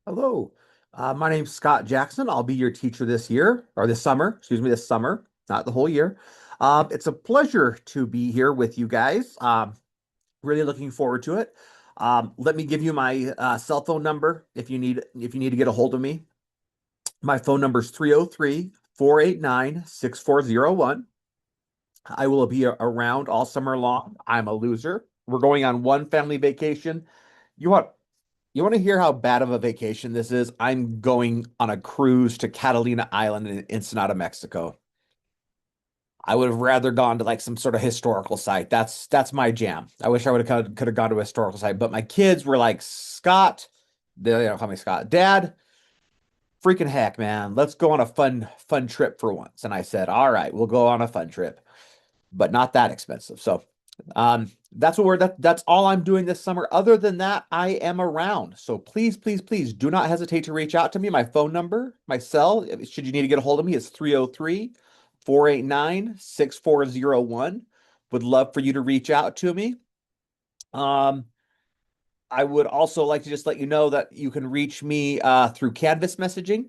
Hello, my name's Scott Jackson. I'll be your teacher this year, or this summer, excuse me, this summer, not the whole year. It's a pleasure to be here with you guys. Really looking forward to it. Let me give you my cell phone number if you need to get a hold of me. My phone number is 303-489-6401. I will be around all summer long. I'm a loser. We're going on one family vacation. You want You want to hear how bad of a vacation this is? I'm going on a cruise to Catalina Island in Ensenada, Mexico. I would have rather gone to like some sort of historical site. That's my jam. I wish I would have could have gone to a historical site, but my kids were like, Scott, they don't call me Scott, Dad, freaking heck, man, let's go on a fun trip for once. And I said, all right, we'll go on a fun trip, but not that expensive. So that's all I'm doing this summer. Other than that, I am around. So please do not hesitate to reach out to me. My phone number, my cell, should you need to get a hold of me, is 303-489-6401. Would love for you to reach out to me. Um, I would also like to just let you know that you can reach me through Canvas messaging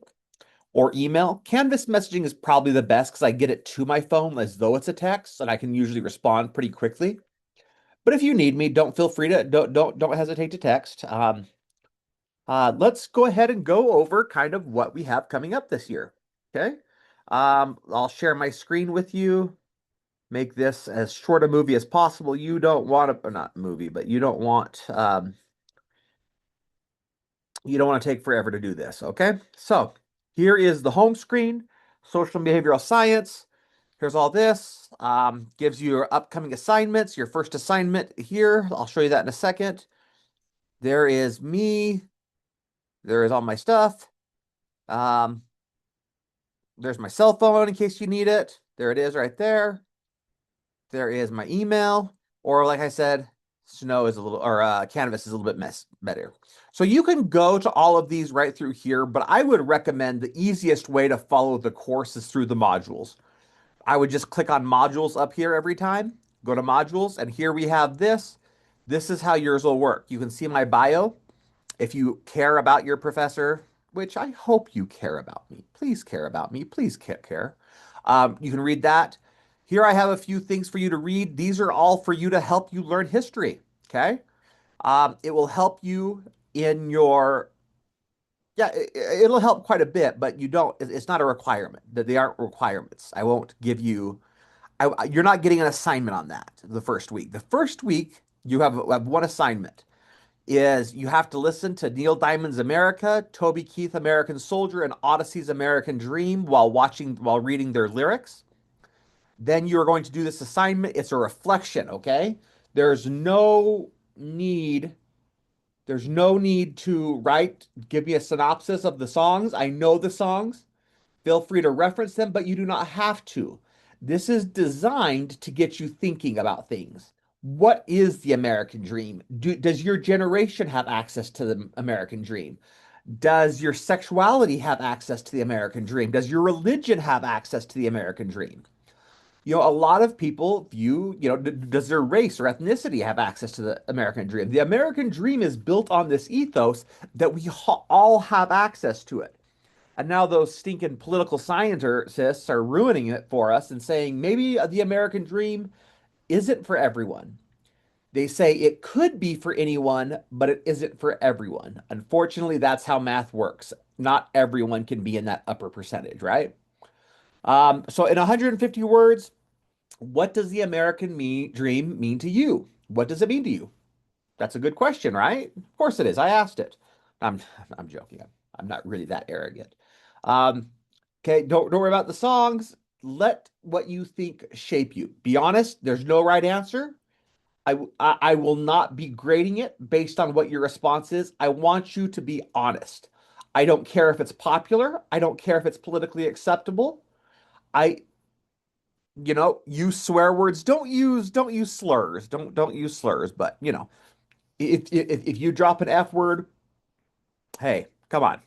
or email. Canvas messaging is probably the best because I get it to my phone as though it's a text, and I can usually respond pretty quickly. But if you need me, don't feel free to don't hesitate to text. Let's go ahead and go over kind of what we have coming up this year. Okay. I'll share my screen with you. Make this as short a movie as possible. You don't want to, or not movie, but you don't want to take forever to do this. Okay. So here is the home screen, social and behavioral science. Here's all this. Gives you your upcoming assignments, your first assignment here. I'll show you that in a second. There is me. There is all my stuff. Um, there's my cell phone in case you need it. There it is right there. There is my email. Or like I said, Snow is a little, or Canvas is a little bit better. So you can go to all of these right through here, but I would recommend the easiest way to follow the course is through the modules. I would just click on modules up here every time, go to modules, and here we have this. This is how yours will work. You can see my bio. If you care about your professor, which I hope you care about me, please care about me, please care. You can read that. Here I have a few things for you to read. These are all for you to help you learn history. Okay. It will help you in your, yeah, it'll help quite a bit, but it's not a requirement. That they aren't requirements. I won't give you, you're not getting an assignment on that the first week. The first week, you have one assignment is you have to listen to Neil Diamond's America, Toby Keith American Soldier, and Odyssey's American Dream while reading their lyrics. Then you're going to do this assignment. It's a reflection, okay? There's no need there's no need to give me a synopsis of the songs. I know the songs. Feel free to reference them, but you do not have to. This is designed to get you thinking about things. What is the American dream? Does your generation have access to the American dream? Does your sexuality have access to the American dream? Does your religion have access to the American dream? A lot of people view, does their race or ethnicity have access to the American dream? The American dream is built on this ethos that we all have access to it. And now those stinking political scientists are ruining it for us and saying maybe the American dream isn't for everyone. They say it could be for anyone, but it isn't for everyone. Unfortunately, that's how math works. Not everyone can be in that upper percentage, right? So in 150 words, what does the dream mean to you? What does it mean to you? That's a good question, right? Of course it is. I asked it. I'm I'm joking. I'm not really that arrogant. Um, okay, don't worry about the songs. Let what you think shape you. Be honest. There's no right answer. I will not be grading it based on what your response is. I want you to be honest. I don't care if it's popular. I don't care if it's politically acceptable. I use swear words. Don't use slurs. Don't use slurs. But if you drop an F word, hey, come on.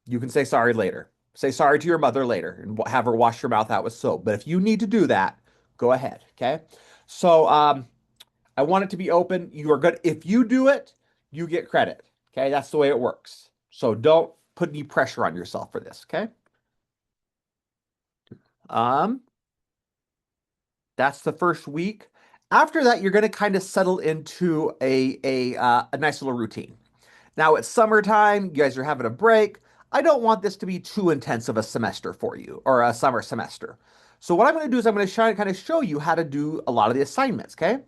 You can say sorry later. Say sorry to your mother later and have her wash your mouth out with soap. But if you need to do that, go ahead. Okay. So I want it to be open. You are good. If you do it, you get credit. Okay. That's the way it works. So don't put any pressure on yourself for this, okay? Um, that's the first week. After that, you're going to kind of settle into a nice little routine. Now it's summertime, you guys are having a break. I don't want this to be too intense of a semester for you or a summer semester. So what I'm going to do is I'm going to try and kind of show you how to do a lot of the assignments, okay?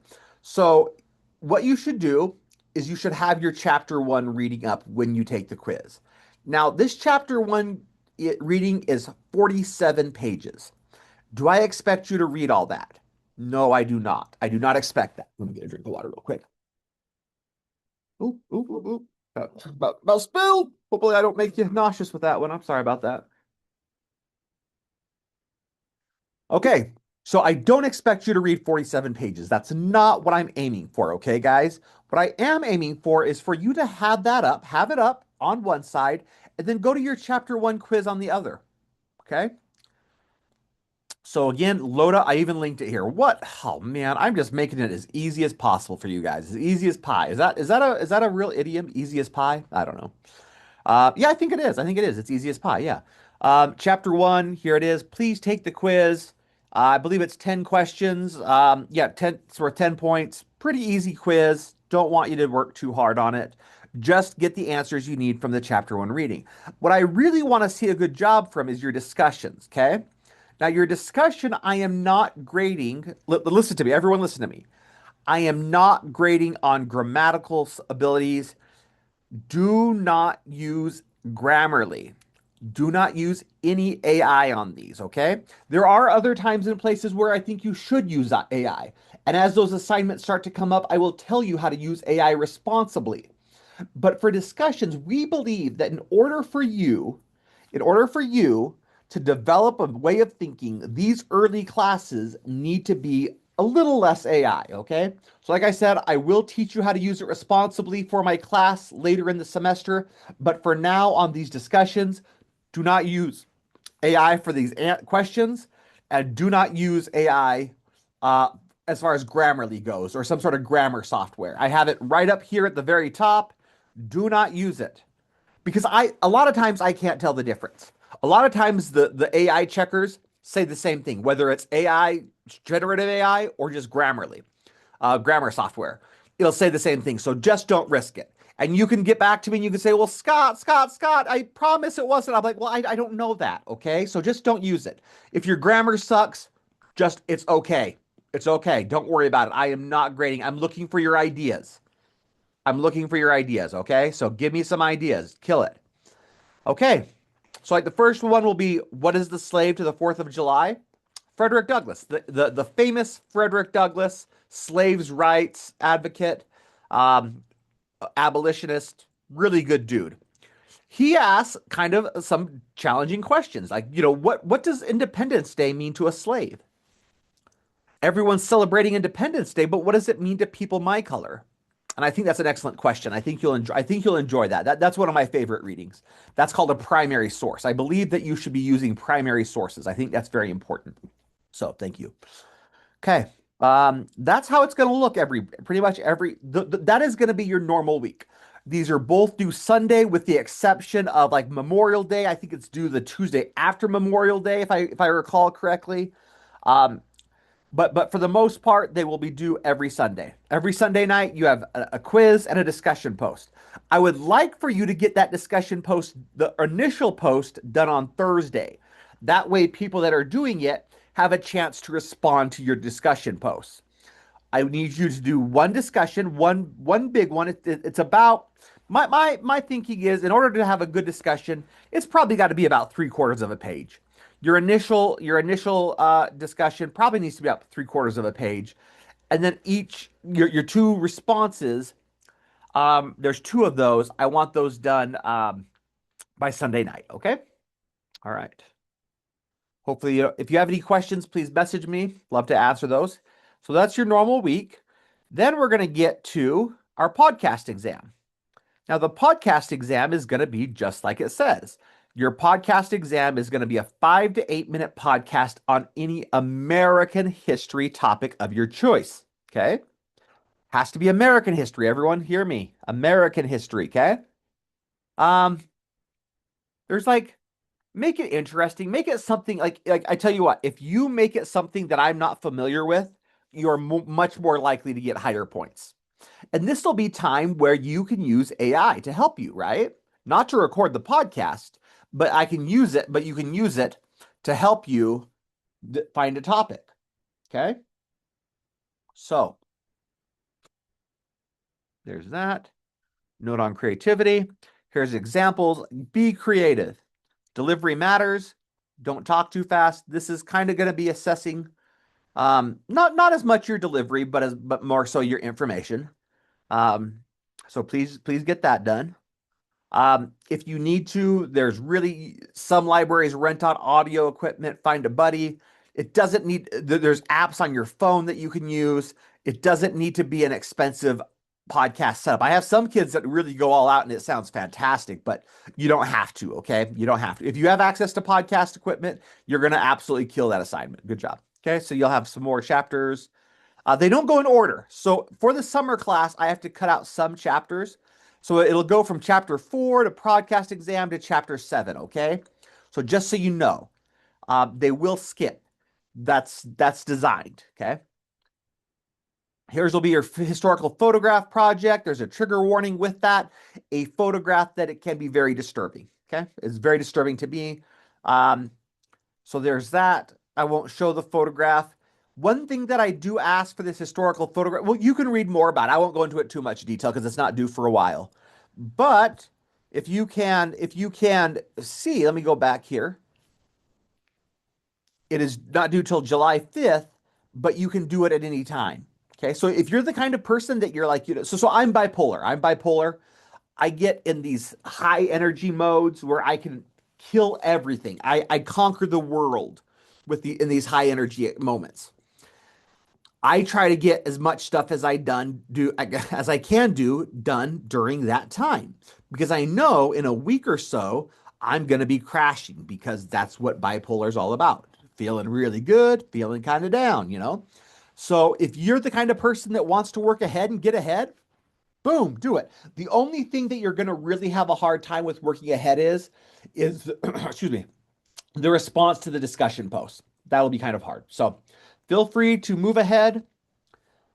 So what you should do is you should have your chapter 1 reading up when you take the quiz. Now, this chapter 1 reading is 47 pages. Do I expect you to read all that? No, I do not. I do not expect that. Let me get a drink of water real quick. Ooh, ooh, ooh, ooh. About spilled. Hopefully, I don't make you nauseous with that one. I'm sorry about that. Okay, so I don't expect you to read 47 pages. That's not what I'm aiming for, okay, guys? What I am aiming for is for you to have it up on one side, and then go to your chapter 1 quiz on the other, okay? So again, Loda, I even linked it here. What? Oh man, I'm just making it as easy as possible for you guys. As easy as pie. Is that a real idiom? Easy as pie? I don't know. Yeah, I think it is. I think it is. It's easy as pie. Yeah. Chapter 1, here it is. Please take the quiz. I believe it's 10 questions. Yeah, 10, it's worth 10 points. Pretty easy quiz. Don't want you to work too hard on it. Just get the answers you need from the chapter 1 reading. What I really want to see a good job from is your discussions, okay? Now, your discussion, I am not grading. Listen to me. Everyone, listen to me. I am not grading on grammatical abilities. Do not use Grammarly. Do not use any AI on these, okay? There are other times and places where I think you should use AI. And as those assignments start to come up, I will tell you how to use AI responsibly. But for discussions, we believe that in order for you to develop a way of thinking, these early classes need to be a little less AI, okay? So like I said, I will teach you how to use it responsibly for my class later in the semester, but for now on these discussions, do not use AI for these questions and do not use AI uh, as far as Grammarly goes or some sort of grammar software. I have it right up here at the very top. Do not use it because a lot of times I can't tell the difference. A lot of times the AI checkers say the same thing, whether it's AI, generative AI, or just Grammarly, grammar software. It'll say the same thing. So just don't risk it. And you can get back to me and you can say, well, Scott, I promise it wasn't. I'm like, well, I don't know that. Okay. So just don't use it. If your grammar sucks, it's okay. It's okay. Don't worry about it. I am not grading. I'm looking for your ideas. I'm looking for your ideas, okay? So give me some ideas. Kill it. Okay. So like the first one will be what is the slave to the 4th of July? Frederick Douglass, the famous Frederick Douglass, slaves' rights advocate, um, abolitionist, really good dude. He asks kind of some challenging questions, like, what does Independence Day mean to a slave? Everyone's celebrating Independence Day, but what does it mean to people my color? And I think that's an excellent question. I think you'll enjoy that. That's one of my favorite readings. That's called a primary source. I believe that you should be using primary sources. I think that's very important. So thank you. Okay. That's how it's going to look pretty much that is going to be your normal week. These are both due Sunday with the exception of like Memorial Day. I think it's due the Tuesday after Memorial Day, if I recall correctly. Um, but for the most part, they will be due every Sunday. Every Sunday night, you have a quiz and a discussion post. I would like for you to get that discussion post, the initial post, done on Thursday. That way, people that are doing it have a chance to respond to your discussion posts. I need you to do one discussion, one big one. It's about my thinking is in order to have a good discussion, it's probably got to be about 3/4 of a page. Your initial discussion probably needs to be about 3/4 of a page, and then your two responses. There's two of those. I want those done by Sunday night. Okay. All right. Hopefully, if you have any questions, please message me. Love to answer those. So that's your normal week. Then we're going to get to our podcast exam. Now, the podcast exam is going to be just like it says. Your podcast exam is going to be a 5 to 8 minute podcast on any American history topic of your choice. Okay. Has to be American history. Everyone hear me. American history. Okay. There's like, make it interesting. Make it something like I tell you what, if you make it something that I'm not familiar with, you're much more likely to get higher points. And this will be time where you can use AI to help you, right? Not to record the podcast, but I can use it, but you can use it to help you find a topic. Okay. So there's that. Note on creativity. Here's examples. Be creative. Delivery matters. Don't talk too fast. This is kind of going to be assessing not as much your delivery, but more so your information. So please get that done. If you need to, there's really some libraries rent out audio equipment, find a buddy. It doesn't need, there's apps on your phone that you can use. It doesn't need to be an expensive podcast setup. I have some kids that really go all out and it sounds fantastic, but you don't have to, okay? You don't have to. If you have access to podcast equipment, you're going to absolutely kill that assignment. Good job. Okay, so you'll have some more chapters. They don't go in order. So for the summer class, I have to cut out some chapters. So it'll go from chapter 4 to podcast exam to chapter 7, okay? So just so you know, they will skip. That's designed, okay? Here's will be your historical photograph project. There's a trigger warning with that. A photograph that it can be very disturbing, okay? It's very disturbing to me. So there's that. I won't show the photograph. One thing that I do ask for this historical photograph, well, you can read more about it. I won't go into it too much detail because it's not due for a while. But if you can see, let me go back here. It is not due till July 5th, but you can do it at any time. Okay. So if you're the kind of person that you're like, so I'm bipolar. I'm bipolar. I get in these high energy modes where I can kill everything. I conquer the world in these high energy moments. I try to get as much stuff as I can do done during that time because I know in a week or so I'm going to be crashing because that's what bipolar is all about. Feeling really good, feeling kind of down. So if you're the kind of person that wants to work ahead and get ahead, boom, do it. The only thing that you're going to really have a hard time with working ahead is excuse me, the response to the discussion post. That will be kind of hard. So feel free to move ahead.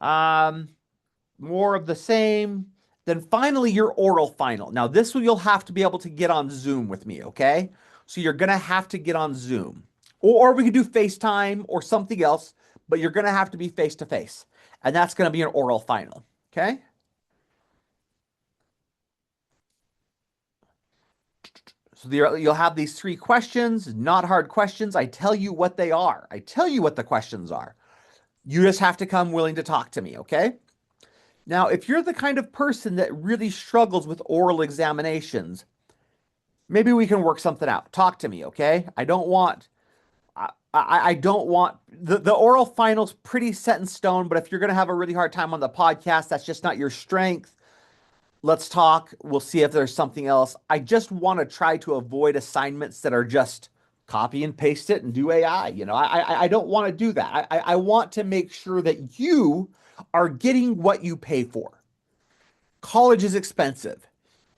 More of the same. Then finally, your oral final. Now, this one you'll have to be able to get on Zoom with me, okay? So you're going to have to get on Zoom. Or we could do FaceTime or something else, but you're going to have to be face to face. And that's going to be an oral final, okay? So you'll have these 3 questions, not hard questions. I tell you what they are. I tell you what the questions are. You just have to come willing to talk to me, okay? Now, if you're the kind of person that really struggles with oral examinations, maybe we can work something out. Talk to me, okay? I don't want the oral finals pretty set in stone, but if you're going to have a really hard time on the podcast, that's just not your strength. Let's talk. We'll see if there's something else. I just want to try to avoid assignments that are just copy and paste it and do AI. I don't want to do that. I want to make sure that you are getting what you pay for. College is expensive.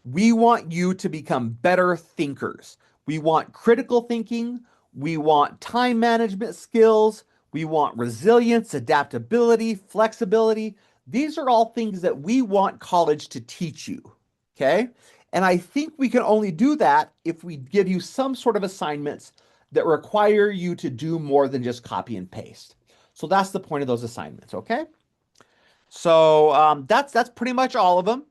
We want you to become better thinkers. We want critical thinking. We want time management skills. We want resilience, adaptability, flexibility. These are all things that we want college to teach you. Okay. And I think we can only do that if we give you some sort of assignments that require you to do more than just copy and paste. So that's the point of those assignments. Okay. So that's pretty much all of them.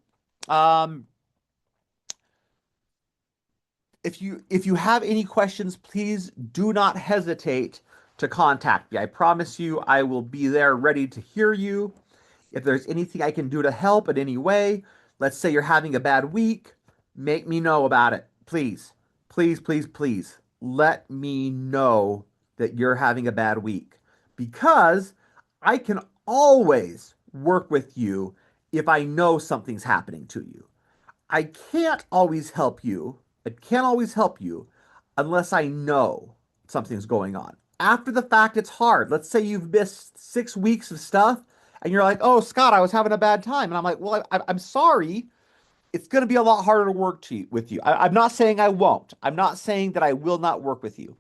If you have any questions, please do not hesitate to contact me. I promise you I will be there ready to hear you. If there's anything I can do to help in any way, let's say you're having a bad week, make me know about it. Please, please, please, please let me know that you're having a bad week because I can always work with you if I know something's happening to you. I can't always help you. I can't always help you unless I know something's going on. After the fact, it's hard. Let's say you've missed 6 weeks of stuff and you're like, oh, Scott, I was having a bad time. And I'm like, well, I'm sorry, it's going to be a lot harder to work with you. I'm not saying I won't. I'm not saying that I will not work with you,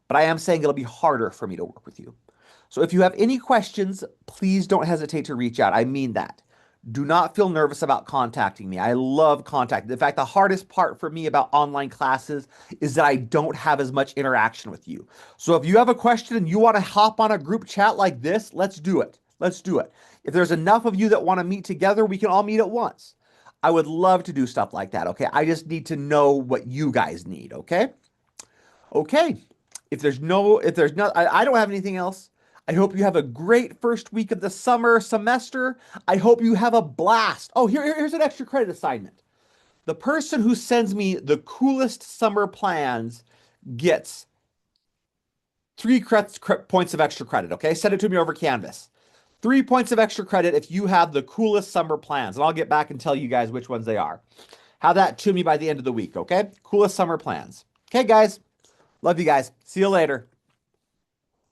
but I am saying it'll be harder for me to work with you. So if you have any questions, please don't hesitate to reach out. I mean that. Do not feel nervous about contacting me. I love contact. In fact, the hardest part for me about online classes is that I don't have as much interaction with you. So if you have a question and you want to hop on a group chat like this, let's do it. Let's do it. If there's enough of you that want to meet together, we can all meet at once. I would love to do stuff like that, okay? I just need to know what you guys need, okay? Okay. I don't have anything else. I hope you have a great first week of the summer semester. I hope you have a blast. Oh, here's an extra credit assignment. The person who sends me the coolest summer plans gets 3 points of extra credit. Okay, send it to me over Canvas. 3 points of extra credit if you have the coolest summer plans, and I'll get back and tell you guys which ones they are. Have that to me by the end of the week. Okay, coolest summer plans. Okay, guys. Love you guys. See you later.